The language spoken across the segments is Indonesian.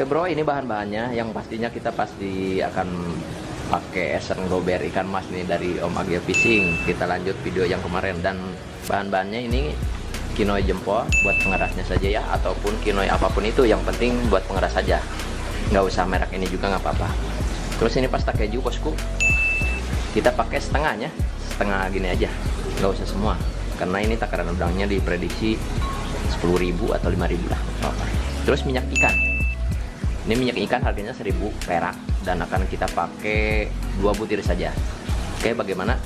Oke bro, ini bahan-bahannya. Yang pastinya kita pasti akan pakai esen gober ikan mas nih dari Om Agil Fishing. Kita lanjut video yang kemarin. Dan bahan-bahannya ini kinoi jempol buat pengerasnya saja ya, ataupun kinoi apapun itu, yang penting buat pengeras saja. Nggak usah merek ini juga nggak apa-apa. Terus ini pasta keju bosku, kita pakai setengahnya, setengah gini aja, nggak usah semua, karena ini takaran udangnya diprediksi 10.000 atau 5.000 lah apa. Terus minyak ikan, ini minyak ikan harganya 1.000 perak dan akan kita pakai 2 butir saja. Oke, bagaimana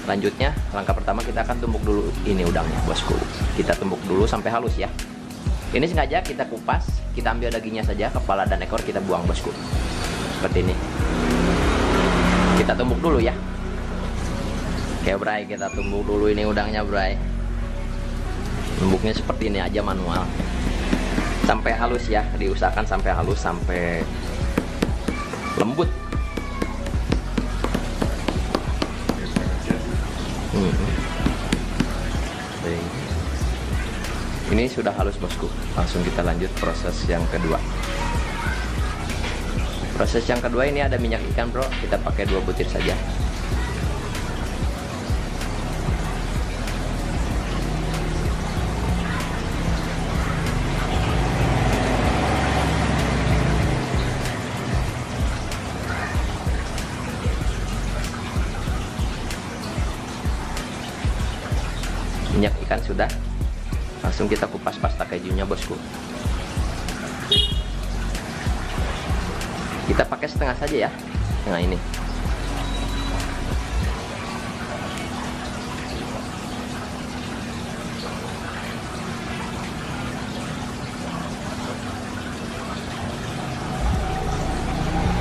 lanjutnya? Langkah pertama kita akan tumbuk dulu ini udangnya bosku. Kita tumbuk dulu sampai halus ya. Ini sengaja kita kupas, kita ambil dagingnya saja, kepala dan ekor kita buang bosku. Seperti ini. Kita tumbuk dulu ya. Oke bray, kita tumbuk dulu ini udangnya bray. Tumbuknya seperti ini aja manual. Sampai halus ya, diusahakan sampai halus, sampai lembut. Ini sudah halus bosku. Langsung kita lanjut proses yang kedua. Proses yang kedua ini ada minyak ikan bro, kita pakai 2 butir saja. Minyak ikan sudah, langsung kita kupas pasta kejunya bosku. Kita pakai setengah saja ya, setengah ini.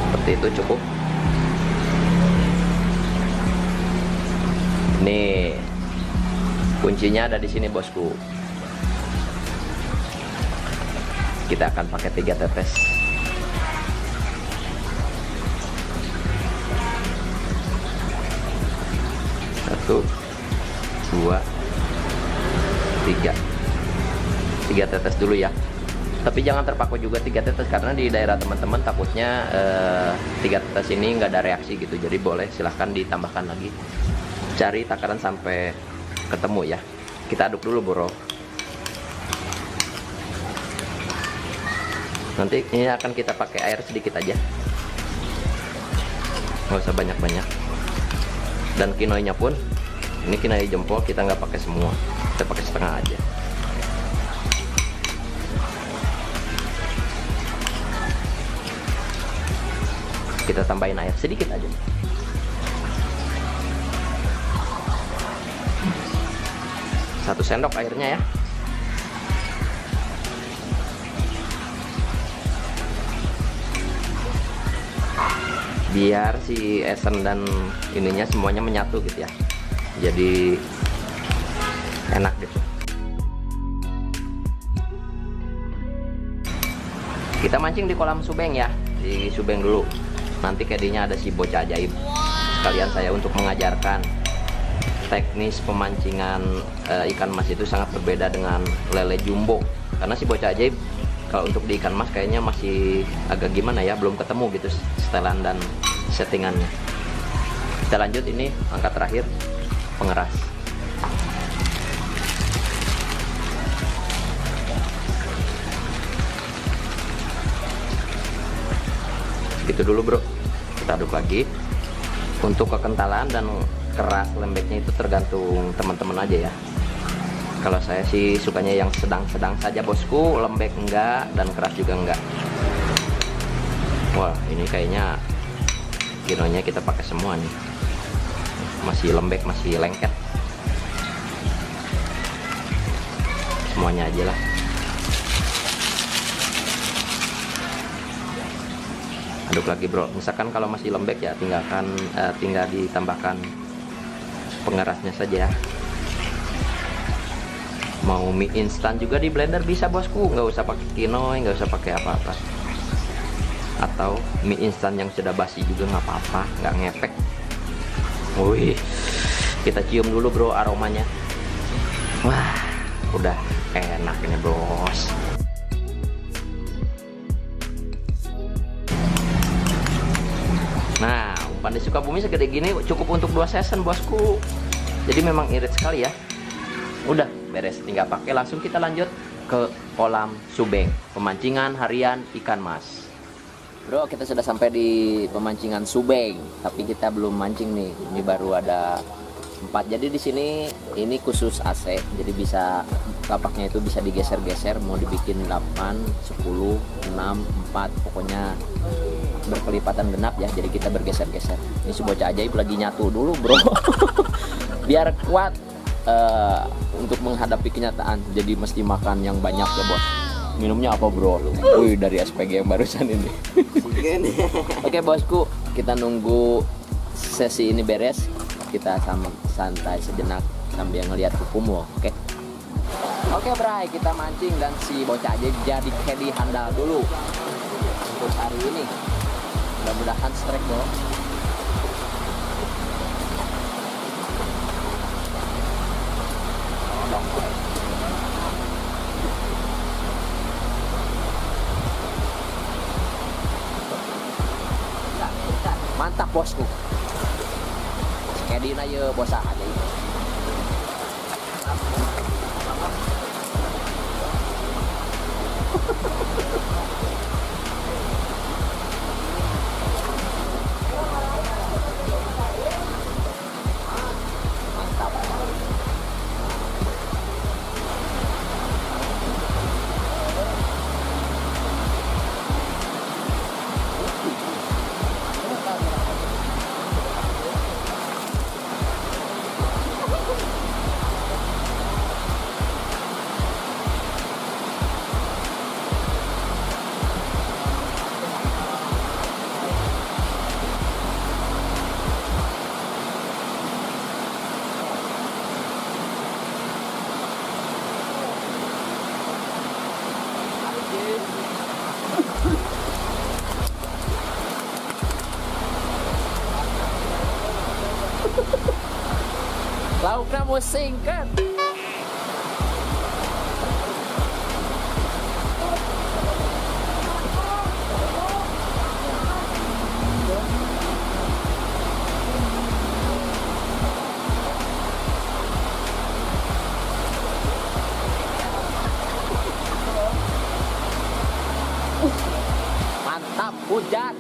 Seperti itu cukup. Nih, kuncinya ada di sini bosku. Kita akan pakai 3 tetes. Satu, 2, 3. 3 tetes dulu ya. Tapi jangan terpaku juga 3 tetes, karena di daerah teman-teman takutnya 3 tetes ini nggak ada reaksi gitu. Jadi boleh silahkan ditambahkan lagi. Cari takaran sampai ketemu ya. Kita aduk dulu bro. Nanti ini akan kita pakai air sedikit aja, nggak usah banyak-banyak. Dan kinoinya pun, ini kinoi jempol kita nggak pakai semua, kita pakai setengah aja. Kita tambahin air sedikit aja. Satu sendok airnya ya. Biar si esen dan ininya semuanya menyatu gitu ya, jadi enak gitu. Kita mancing di kolam subeng ya, di subeng dulu. Nanti kedinya ada si bocah ajaib. Sekalian saya untuk mengajarkan teknis pemancingan ikan mas itu sangat berbeda dengan lele jumbo. Karena si bocah ajaib kalau untuk di ikan mas kayaknya masih agak gimana ya, belum ketemu gitu setelan dan settingannya. Kita lanjut, ini angka terakhir, pengeras. Gitu dulu bro, kita aduk lagi. Untuk kekentalan dan keras lembeknya itu tergantung teman-teman aja ya. Kalau saya sih sukanya yang sedang-sedang saja bosku, lembek enggak dan keras juga enggak. Wah, ini kayaknya kinonya kita pakai semua nih. Masih lembek, masih lengket. Semuanya aja lah. Aduk lagi bro. Misalkan kalau masih lembek ya tinggal ditambahkan pengerasnya saja. Mau mie instan juga di blender bisa bosku, nggak usah pakai kinoi, nggak usah pakai apa-apa. Atau mie instan yang sudah basi juga nggak apa-apa, nggak ngepek. Wih, kita cium dulu bro aromanya. Wah, udah enak ini bos. umpan di Sukabumi segede gini cukup untuk 2 season bosku. Jadi memang irit sekali ya. Udah beres, tinggal pakai. Langsung kita lanjut ke kolam Subeng, pemancingan harian ikan mas. Bro, kita sudah sampai di pemancingan Subeng, tapi kita belum mancing nih. Ini baru ada 4. Jadi di sini ini khusus AC, jadi bisa kapaknya itu bisa digeser-geser, mau dibikin 8, 10, 6, 4, pokoknya berkelipatan genap ya. Jadi kita bergeser-geser. Ini si bocah ajaib lagi nyatu dulu, bro. Biar kuat untuk menghadapi kenyataan. Jadi mesti makan yang banyak ya, bos. Minumnya apa, bro? Wih, dari SPG yang barusan ini. Oke, bosku, kita nunggu sesi ini beres. Kita santai sejenak sambil ngelihat kukumu, oke? Oke, Bray, kita mancing dan si bocah aja jadi caddy handal dulu untuk hari ini. Mudah-mudahan strike, bro. Mantap, bosku. Caddy na yuk, bos aja. Lauknya musing kan? Mantap, hujan.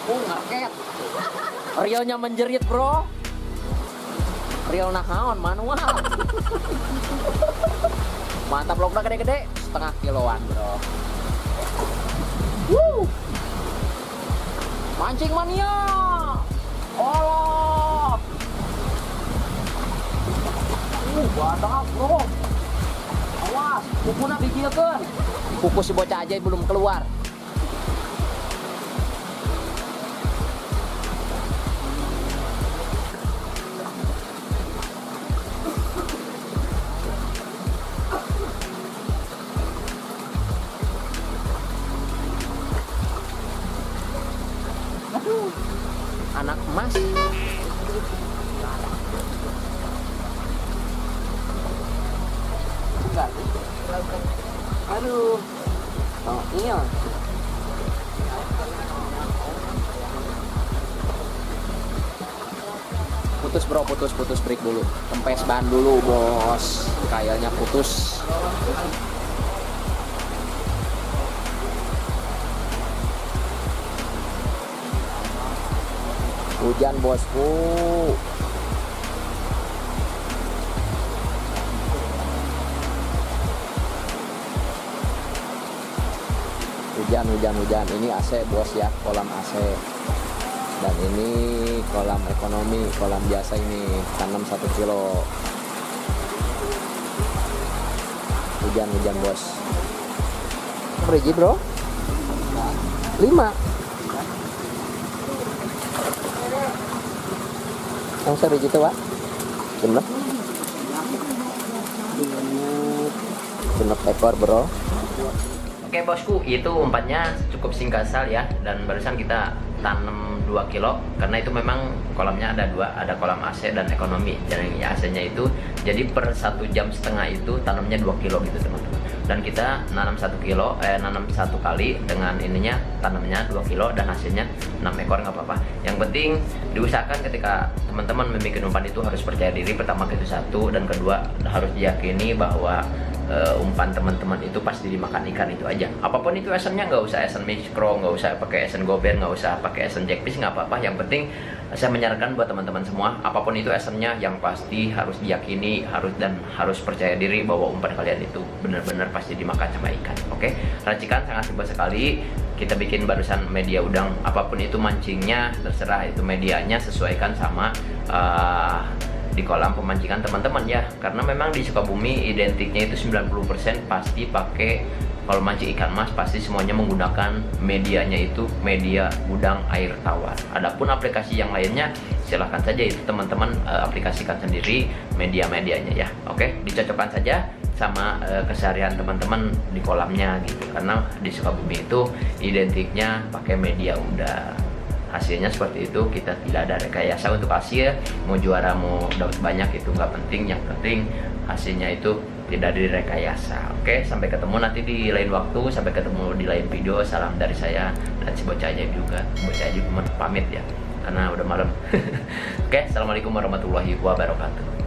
Ngaket. Rielnya menjerit, bro. Riel nahaon manual. Mantap, loknya gede-gede, 1/2 kiloan, bro. Woo. Mancing mania. Allah. Badak, bro. Awas, kukuna bijilkeun. Kuku si bocah aja belum keluar. Anak emas. Enggak. Aduh. Oh, iya. Putus, bro, putus break dulu. Kempes ban dulu, bos. Kayaknya putus. Hujan, bosku. Hujan. Ini AC, bos ya, kolam AC. Dan ini kolam ekonomi, kolam biasa ini, tanam 1 kilo. Hujan, bos. Berapa, bro? 5. Yang seri gitu, Pak. Genep ekor, bro. Oke, bosku, itu umpannya cukup singkasal ya. Dan barusan kita tanam 2 2 kilo karena itu memang kolamnya ada dua, ada kolam AC dan ekonomi. Jadi AC-nya itu jadi per 1,5 jam itu tanamnya 2 kilo gitu teman-teman. Dan kita nanam 1 kilo, nanam 1 kali dengan ininya tanamnya 2 kilo dan hasilnya 6 ekor nggak apa-apa. Yang penting diusahakan ketika teman-teman membuat umpan itu harus percaya diri. Pertama itu satu, dan kedua harus diyakini bahwa umpan teman-teman itu pasti dimakan ikan itu aja. Apapun itu esennya, nggak usah esen mikro, nggak usah pakai esen gober, nggak usah pakai esen jackfish, nggak apa-apa. Yang penting saya menyarankan buat teman-teman semua, apapun itu esennya, yang pasti harus diyakini, harus percaya diri bahwa umpan kalian itu benar-benar pasti dimakan sama ikan. Oke, racikan sangat simpel sekali. Kita bikin barusan media udang, apapun itu mancingnya, terserah itu medianya, sesuaikan sama di kolam pemancingan teman-teman ya, karena memang di Sukabumi identiknya itu 90% pasti pakai, kalau mancing ikan mas pasti semuanya menggunakan medianya itu media udang air tawar. Adapun aplikasi yang lainnya silahkan saja itu teman-teman aplikasikan sendiri media-medianya ya. Oke, dicocokkan saja sama keseharian teman-teman di kolamnya gitu, karena di Sukabumi itu identiknya pakai media udang. Hasilnya seperti itu, kita tidak ada rekayasa untuk hasil. Mau juara mau dapat banyak itu nggak penting, yang penting hasilnya itu tidak direkayasa. Oke, sampai ketemu nanti di lain waktu, sampai ketemu di lain video. Salam dari saya dan si bocah ajaib juga. Bocah ajaib pamit ya, karena udah malam. Oke, assalamualaikum warahmatullahi wabarakatuh.